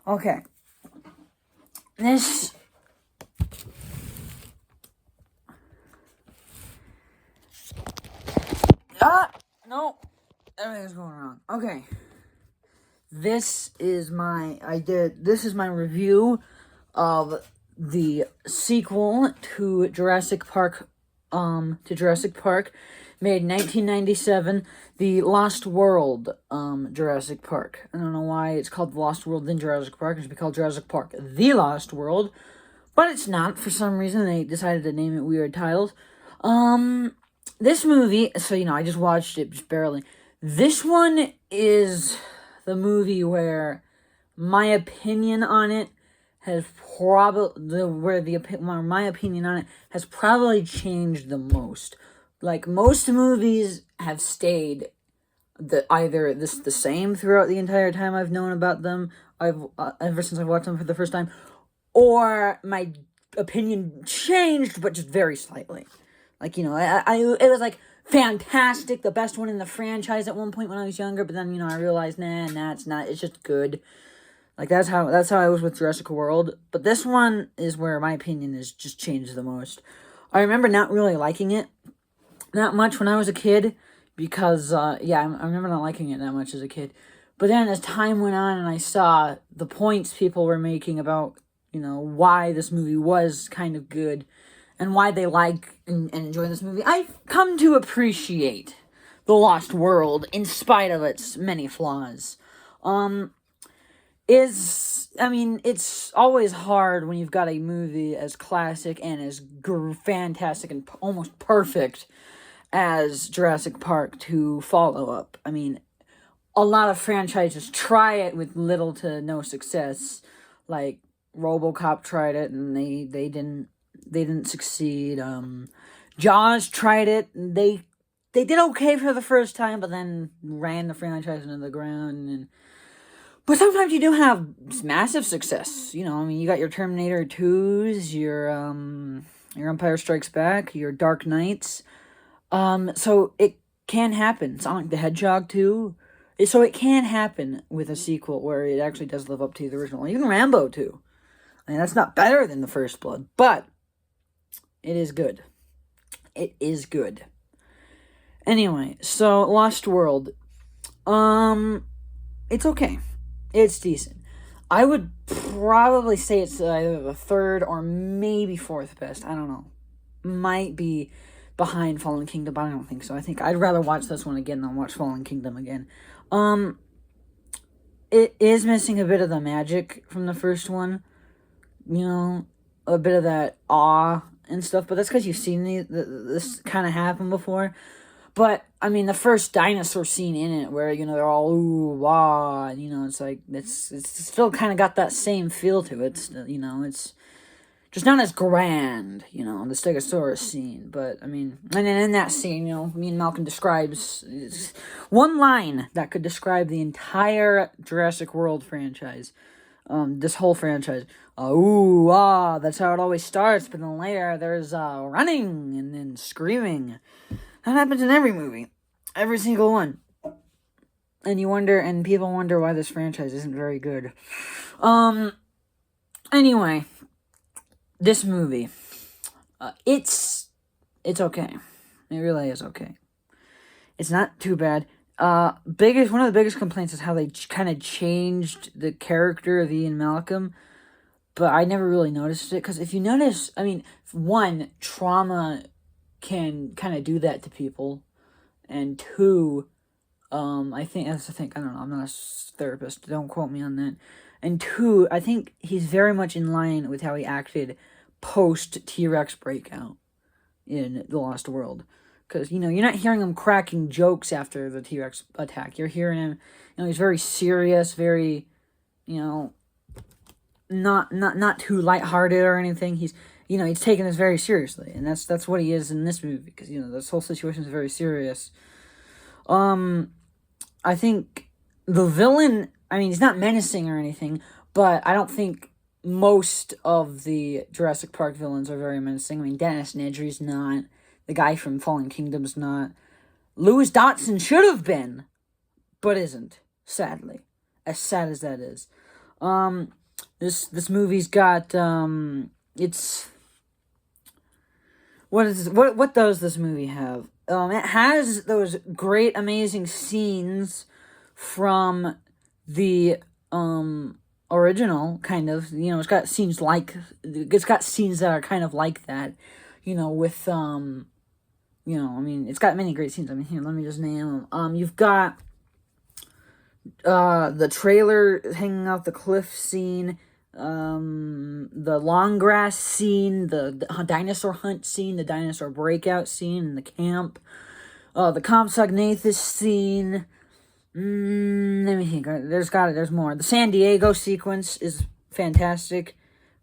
Okay. This no. Everything's going wrong. Okay. This is my review of the sequel to Jurassic Park, made in 1997, The Lost World, Jurassic Park. I don't know why it's called The Lost World, then Jurassic Park. It should be called Jurassic Park, The Lost World. But it's not. For some reason, they decided to name it weird titles. This movie, so, I just watched it just barely. This one is the movie where my opinion on it has my opinion on it has probably changed the most. Like, most movies have stayed either the same throughout the entire time I've known about them, ever since I've watched them for the first time, or my opinion changed, but just very slightly. Like, it was like fantastic, the best one in the franchise at one point when I was younger, but then, I realized, nah, it's not, it's just good. Like, that's how I was with Jurassic World, but this one is where my opinion has just changed the most. I remember not really liking it that much when I was a kid, because, I remember not liking it that much as a kid, but then as time went on and I saw the points people were making about, why this movie was kind of good, and why they like and enjoy this movie, I've come to appreciate The Lost World in spite of its many flaws. It's always hard when you've got a movie as classic and as fantastic and almost perfect as Jurassic Park to follow up. I mean, a lot of franchises try it with little to no success. Like, RoboCop tried it and they didn't succeed. Jaws tried it. They did okay for the first time, but then ran the franchise into the ground. But sometimes you do have massive success. You got your Terminator 2s, your Empire Strikes Back, your Dark Knights. So it can happen. Sonic the Hedgehog 2. So it can happen with a sequel where it actually does live up to the original. Even Rambo 2. I mean, that's not better than The First Blood, but it is good. It is good. Anyway, so Lost World. It's okay. It's decent. I would probably say it's either the third or maybe fourth best. I don't know. Might be behind Fallen Kingdom, but I don't think so. I think I'd rather watch this one again than watch Fallen Kingdom again. It is missing a bit of the magic from the first one. A bit of that awe and stuff, but that's because you've seen this kind of happen before. But, the first dinosaur scene in it, where, they're all, ooh, wah, it's like, it's still kind of got that same feel to it, it's just not as grand, the Stegosaurus scene, but, and in that scene, me and Malcolm describes, one line that could describe the entire Jurassic World franchise, this whole franchise. Ooh, ah, that's how it always starts, but then later there's running and then screaming. That happens in every movie. Every single one. And people wonder why this franchise isn't very good. Anyway, this movie, it's okay. It really is okay. It's not too bad. One of the biggest complaints is how they kind of changed the character of Ian Malcolm, but I never really noticed it, because if you notice, one, trauma can kind of do that to people, and two, I think, I don't know, I'm not a therapist, don't quote me on that, and two, I think he's very much in line with how he acted post T-Rex breakout in The Lost World. Because, you're not hearing him cracking jokes after the T-Rex attack. You're hearing him, he's very serious, very, not too lighthearted or anything. He's taking this very seriously. And that's what he is in this movie. Because, this whole situation is very serious. I think the villain, he's not menacing or anything. But I don't think most of the Jurassic Park villains are very menacing. I mean, Dennis Nedry's not. The guy from Fallen Kingdom's not. Lewis Dotson should have been, but isn't, sadly. As sad as that is. This movie's got, it's... What does this movie have? It has those great, amazing scenes from the, original, kind of. You know, it's got scenes that are kind of like that. You know, with, you know, I mean, it's got many great scenes. I mean, here, let me just name them. You've got, the trailer hanging off the cliff scene, the long grass scene, the dinosaur hunt scene, the dinosaur breakout scene in the camp, the Compsognathus scene. Let me think. There's more. The San Diego sequence is fantastic.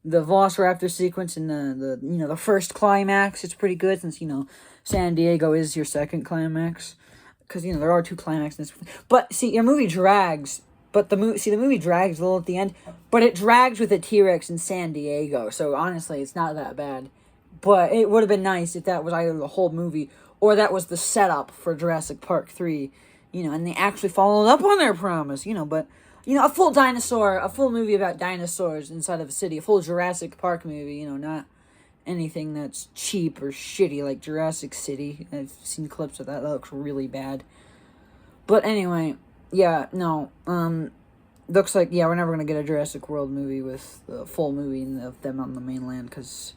The Velociraptor sequence in the first climax, it's pretty good, since, San Diego is your second climax. Because, there are two climaxes. But, see, your movie drags. But the movie drags a little at the end. But it drags with a T-Rex in San Diego. So, honestly, it's not that bad. But it would have been nice if that was either the whole movie, or that was the setup for Jurassic Park 3. And they actually followed up on their promise, But, a full movie about dinosaurs inside of a city. A full Jurassic Park movie, not anything that's cheap or shitty like Jurassic City. I've seen clips of that. That looks really bad. But anyway, yeah, no. Looks like, we're never going to get a Jurassic World movie with the full movie of them on the mainland. Because,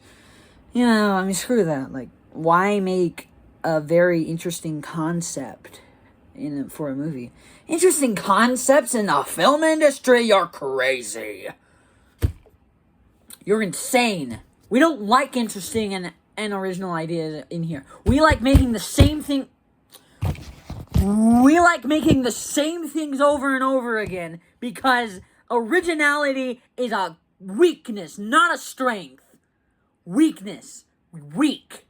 screw that. Like, why make a very interesting concept for a movie? Interesting concepts in the film industry? You're crazy. You're insane. We don't like interesting and original ideas in here. We like making the same thing. We like making the same things over and over again, because originality is a weakness, not a strength. Weakness. Weak.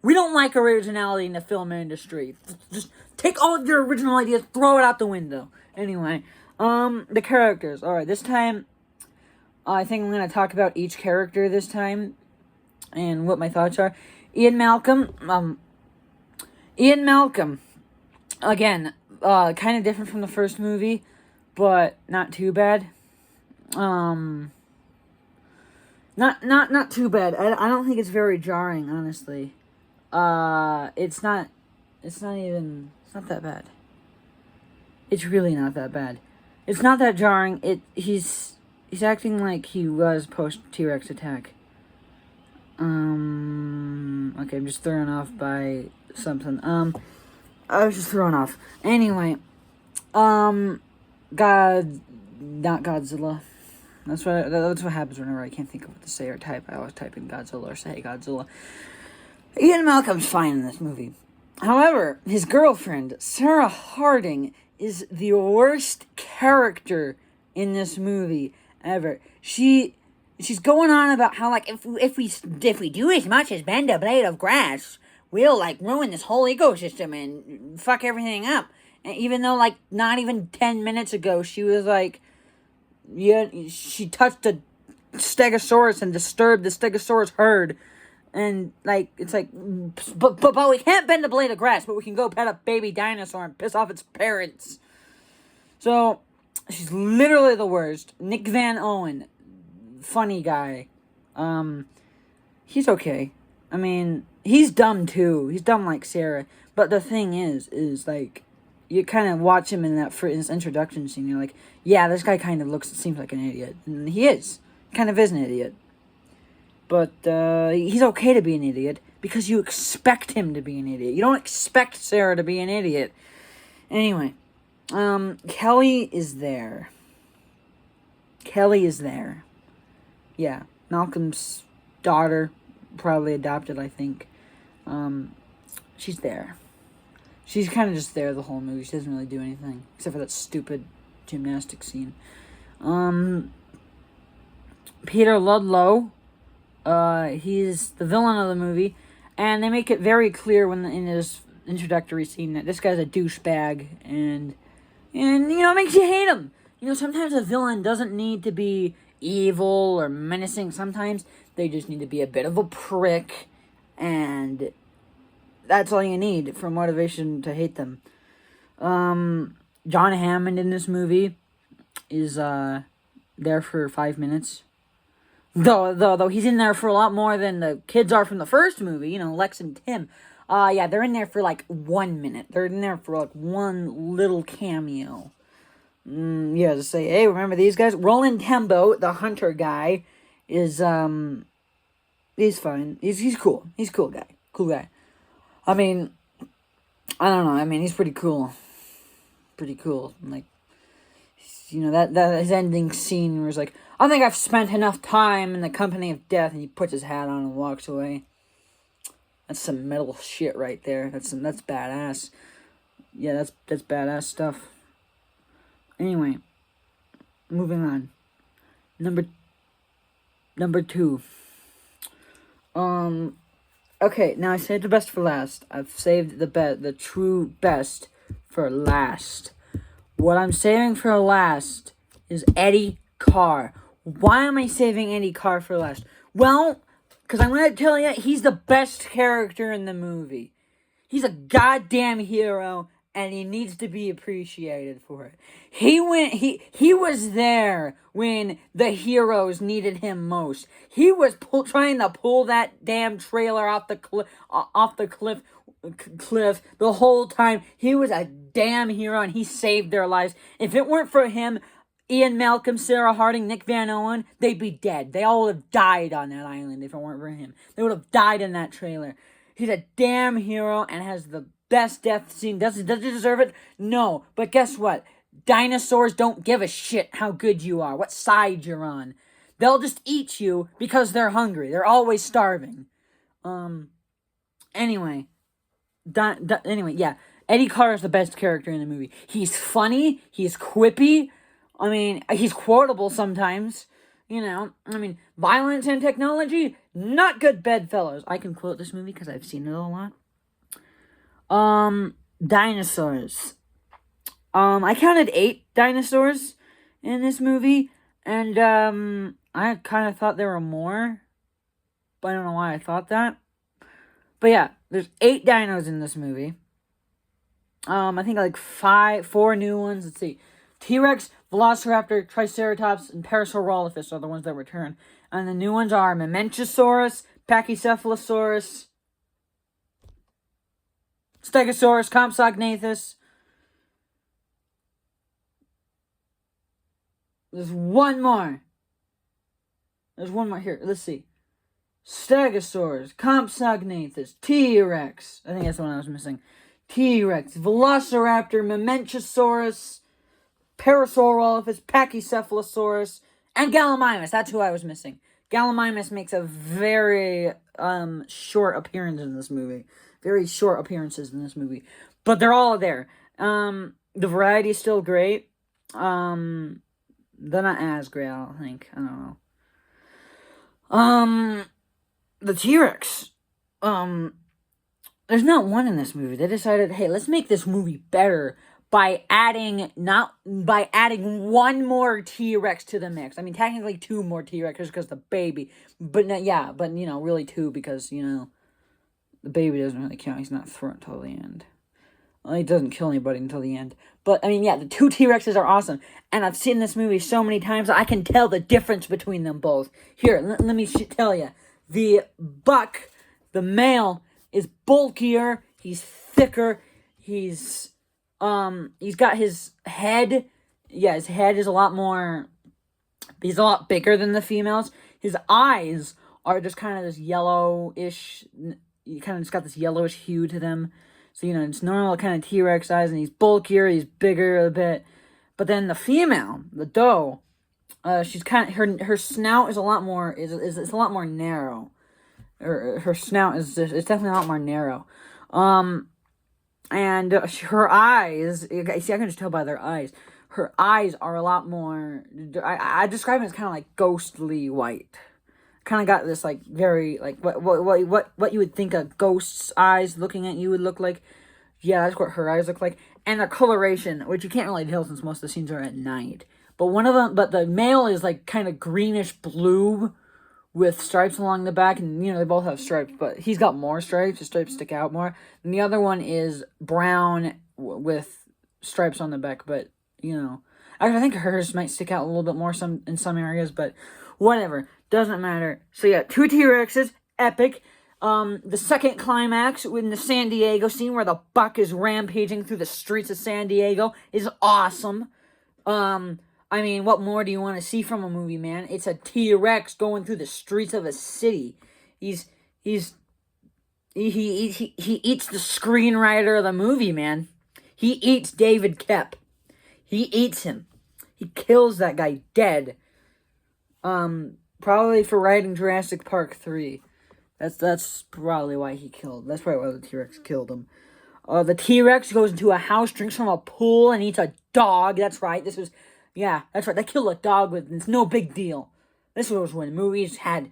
We don't like originality in the film industry. Just take all of your original ideas, throw it out the window. Anyway, the characters. Alright, this time, I think I'm going to talk about each character this time, and what my thoughts are. Ian Malcolm, again, kind of different from the first movie, but not too bad. Not too bad. I don't think it's very jarring, honestly. It's not that bad. It's really not that bad. It's not that jarring. He's acting like he was post T-Rex attack. Okay, I'm just thrown off by something. I was just thrown off. Anyway, not Godzilla. That's what happens whenever I can't think of what to say or type. I always type in Godzilla or say Godzilla. Ian Malcolm's fine in this movie. However, his girlfriend, Sarah Harding, is the worst character in this movie ever. She's going on about how, like, if we do as much as bend a blade of grass, we'll, like, ruin this whole ecosystem and fuck everything up. And even though, like, not even 10 minutes ago, she was like, she touched a stegosaurus and disturbed the stegosaurus herd. And, like, it's like, but we can't bend a blade of grass, but we can go pet a baby dinosaur and piss off its parents. So, she's literally the worst. Nick Van Owen, funny guy. He's okay. I mean, he's dumb too. He's dumb like Sarah. But the thing is like, you kind of watch him in this introduction scene. You're like, yeah, this guy kind of seems like an idiot. And he is. Kind of is an idiot. But, he's okay to be an idiot, because you expect him to be an idiot. You don't expect Sarah to be an idiot. Anyway, Kelly is there. Yeah, Malcolm's daughter, probably adopted, I think. She's there. She's kind of just there the whole movie. She doesn't really do anything, except for that stupid gymnastics scene. Peter Ludlow, he's the villain of the movie, and they make it very clear in his introductory scene that this guy's a douchebag, and it makes you hate him. Sometimes a villain doesn't need to be evil or menacing. Sometimes they just need to be a bit of a prick, and that's all you need for motivation to hate them. John Hammond in this movie is there for 5 minutes. Though he's in there for a lot more than the kids are from the first movie, you know, Lex and Tim. Yeah, they're in there for like 1 minute. They're in there for like one little cameo. Yeah, to say, hey, remember these guys? Roland Tembo, the hunter guy, is he's fine. He's cool. He's a cool guy. Cool guy. I mean, I don't know. I mean, he's pretty cool. Pretty cool. Like, you know, that his ending scene where he's like, I think I've spent enough time in the company of death, and he puts his hat on and walks away. That's some metal shit right there. That's badass. Yeah, that's badass stuff. Anyway, moving on. Number 2. Okay, now I saved the best for last. I've saved the true best for last. What I'm saving for last is Eddie Carr. Why am I saving Eddie Carr for last? Well, because I'm going to tell you, he's the best character in the movie. He's a goddamn hero, and he needs to be appreciated for it. He was there when the heroes needed him most. He was trying to pull that damn trailer off the cliff the whole time. He was a damn hero, and he saved their lives. If it weren't for him, Ian Malcolm, Sarah Harding, Nick Van Owen, they'd be dead. They all would have died on that island if it weren't for him. They would have died in that trailer. He's a damn hero and has the best death scene. Does he deserve it? No. But guess what? Dinosaurs don't give a shit how good you are, what side you're on. They'll just eat you because they're hungry. They're always starving. Anyway, yeah. Eddie Carr is the best character in the movie. He's funny. He's quippy. I mean, he's quotable sometimes. You know, I mean, violence and technology, not good bedfellows. I can quote this movie because I've seen it a lot. Dinosaurs. I counted 8 dinosaurs in this movie, and I kind of thought there were more, but I don't know why I thought that. But yeah, there's 8 dinos in this movie. I think like 4 new ones. Let's see. T-Rex, Velociraptor, Triceratops, and Parasaurolophus are the ones that return. And the new ones are Mamenchisaurus, Pachycephalosaurus, Stegosaurus, Compsognathus. There's one more. Here. Let's see. Stegosaurus, Compsognathus, T-Rex. I think that's the one I was missing. T-Rex, Velociraptor, Mamenchisaurus, Parasaurolophus, Pachycephalosaurus, and Gallimimus. That's who I was missing. Gallimimus makes a very short appearance in this movie. Very short appearances in this movie. But they're all there. The variety is still great. They're not as great, I don't think. I don't know. The T-Rex. There's not one in this movie. They decided, hey, let's make this movie better by adding one more T-Rex to the mix. I mean, technically 2 more T-Rexes because the baby. But you know, really 2 because, you know, the baby doesn't really count. He's not thrown until the end. Well, he doesn't kill anybody until the end. But, I mean, yeah, the 2 T-Rexes are awesome. And I've seen this movie so many times, I can tell the difference between them both. Here, let me tell you. The buck, the male, is bulkier. He's thicker. He's got his head. Yeah, his head is a lot more. He's a lot bigger than the females. His eyes are just kind of this yellowish. You kind of just got this yellowish hue to them. So, you know, it's normal kind of T-Rex size, and he's bulkier. He's bigger a bit. But then the female, the doe, she's kind of her snout is a lot more is a lot more narrow. Her snout is it's definitely a lot more narrow. And her eyes, see, I can just tell by their eyes. Her eyes are a lot more. I describe it as kind of like ghostly white. Kind of got this like very like what you would think a ghost's eyes looking at you would look like. Yeah, that's what her eyes look like. And the coloration, which you can't really tell since most of the scenes are at night. but the male is like kind of greenish blue with stripes along the back, and they both have stripes, but he's got more stripes. The stripes stick out more. And the other one is brown with stripes on the back, but I think hers might stick out a little bit more in some areas, but whatever, doesn't matter. So yeah, 2 T-Rexes, epic. The second climax in the San Diego scene where the buck is rampaging through the streets of San Diego is awesome. I mean, what more do you want to see from a movie, man? It's a T-Rex going through the streets of a city. He eats the screenwriter of the movie, man. He eats David Koepp. He eats him. He kills that guy dead. Probably for writing Jurassic Park 3. That's probably why he killed. That's probably why the T-Rex killed him. The T-Rex goes into a house, drinks from a pool, and eats a dog. That's right. That's right. They killed a dog it's no big deal. This was when movies had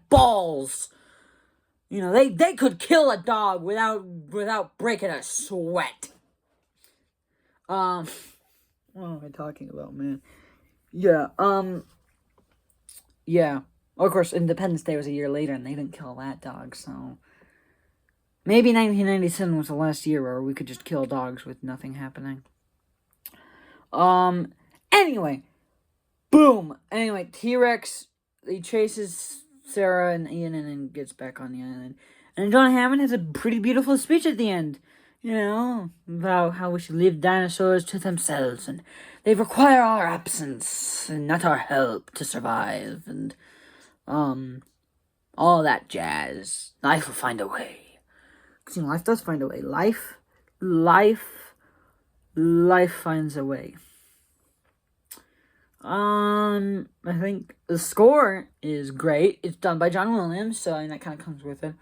balls. They could kill a dog without breaking a sweat. What am I talking about, man? Yeah, yeah. Of course, Independence Day was a year later, and they didn't kill that dog, so maybe 1997 was the last year where we could just kill dogs with nothing happening. Anyway, boom. Anyway, T-Rex, he chases Sarah and Ian and then gets back on the island. And John Hammond has a pretty beautiful speech at the end, about how we should leave dinosaurs to themselves, and they require our absence and not our help to survive, and all that jazz. Life will find a way. Because life does find a way. Life finds a way. I think the score is great. It's done by John Williams, so that kind of comes with it.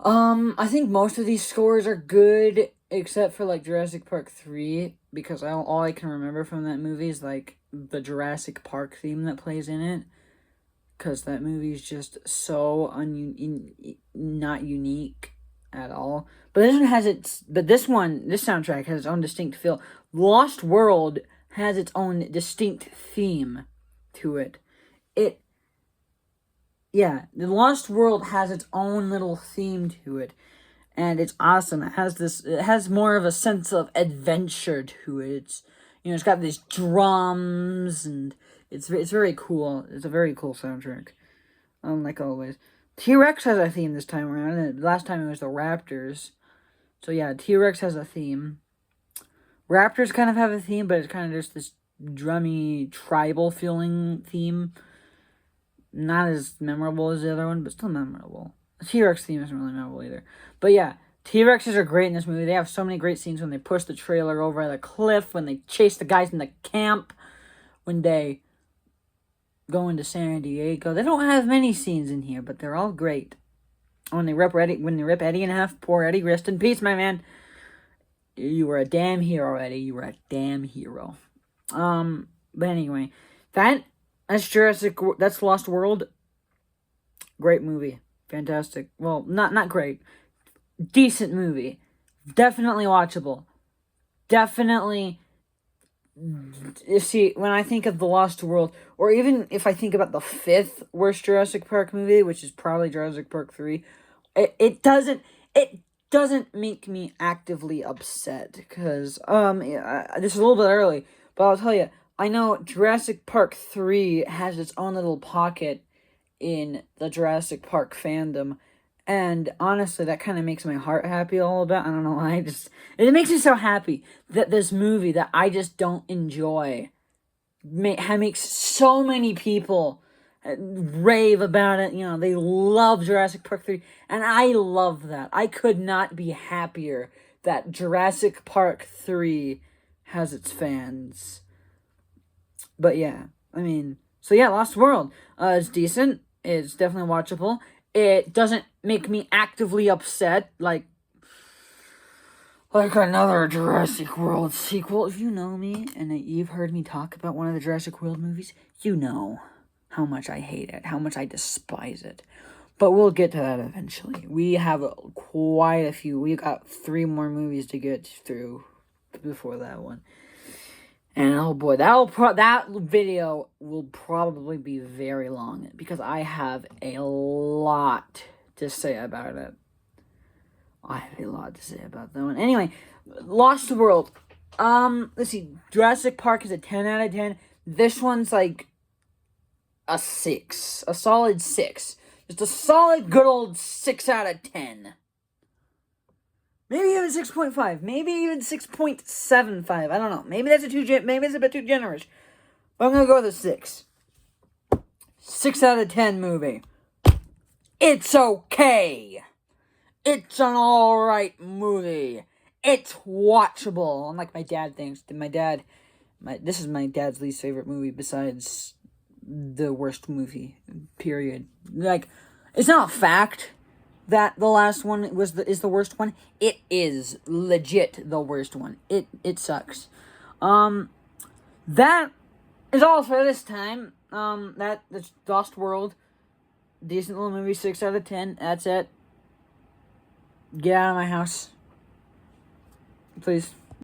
I think most of these scores are good, except for like Jurassic Park 3, because all I can remember from that movie is like the Jurassic Park theme that plays in it, because that movie is just so not unique at all. But this soundtrack has its own distinct feel. Lost World has its own distinct theme to it. The Lost World has its own little theme to it, and it's awesome. It has more of a sense of adventure to it. It's got these drums, and it's very cool. It's a very cool soundtrack, like always. T-Rex has a theme this time around, and last time it was the Raptors. So yeah, T-Rex has a theme. Raptors kind of have a theme, but it's kind of just this drummy, tribal feeling theme. Not as memorable as the other one, but still memorable. The T-Rex theme isn't really memorable either. But yeah, T-Rexes are great in this movie. They have so many great scenes when they push the trailer over the cliff, when they chase the guys in the camp, when they go into San Diego. They don't have many scenes in here, but they're all great. When they rip Eddie in half, poor Eddie, rest in peace, my man. You were a damn hero, Eddie. You were a damn hero. But anyway, that's Lost World. Great movie. Fantastic. Well, not great. Decent movie. Definitely watchable. Definitely. You see, when I think of the Lost World, or even if I think about the 5th worst Jurassic Park movie, which is probably Jurassic Park 3, it doesn't make me actively upset, because this is a little bit early, but I'll tell you, I know Jurassic Park 3 has its own little pocket in the Jurassic Park fandom, and honestly, that kind of makes my heart happy a little bit. I don't know why, it makes me so happy that this movie that I just don't enjoy makes so many people rave about it. They love Jurassic Park 3, and I love that. I could not be happier that Jurassic Park 3 has its fans. But yeah, Lost World. It's decent. It's definitely watchable. It doesn't make me actively upset like another Jurassic World sequel. If you know me and you've heard me talk about one of the Jurassic World movies, you know how much I hate it, how much I despise it. But we'll get to that eventually. We have quite a few. We got 3 more movies to get through before that one. And oh boy, that video will probably be very long because I have a lot to say about it. I have a lot to say about that one. Anyway, Lost World. Let's see. Jurassic Park is a 10 out of 10. This one's like a 6. A solid 6. Just a solid good old 6 out of 10. Maybe even 6.5. Maybe even 6.75. I don't know. Maybe that's maybe it's a bit too generous. But I'm gonna go with a 6. 6 out of 10 movie. It's okay. It's an alright movie. It's watchable. Unlike my dad thinks. This is my dad's least favorite movie besides the worst movie, period. Like, it's not a fact that the last one is the worst one. It is legit the worst one. It sucks. That is all for this time. That's Lost World. Decent little movie, 6 out of 10. That's it. Get out of my house. Please.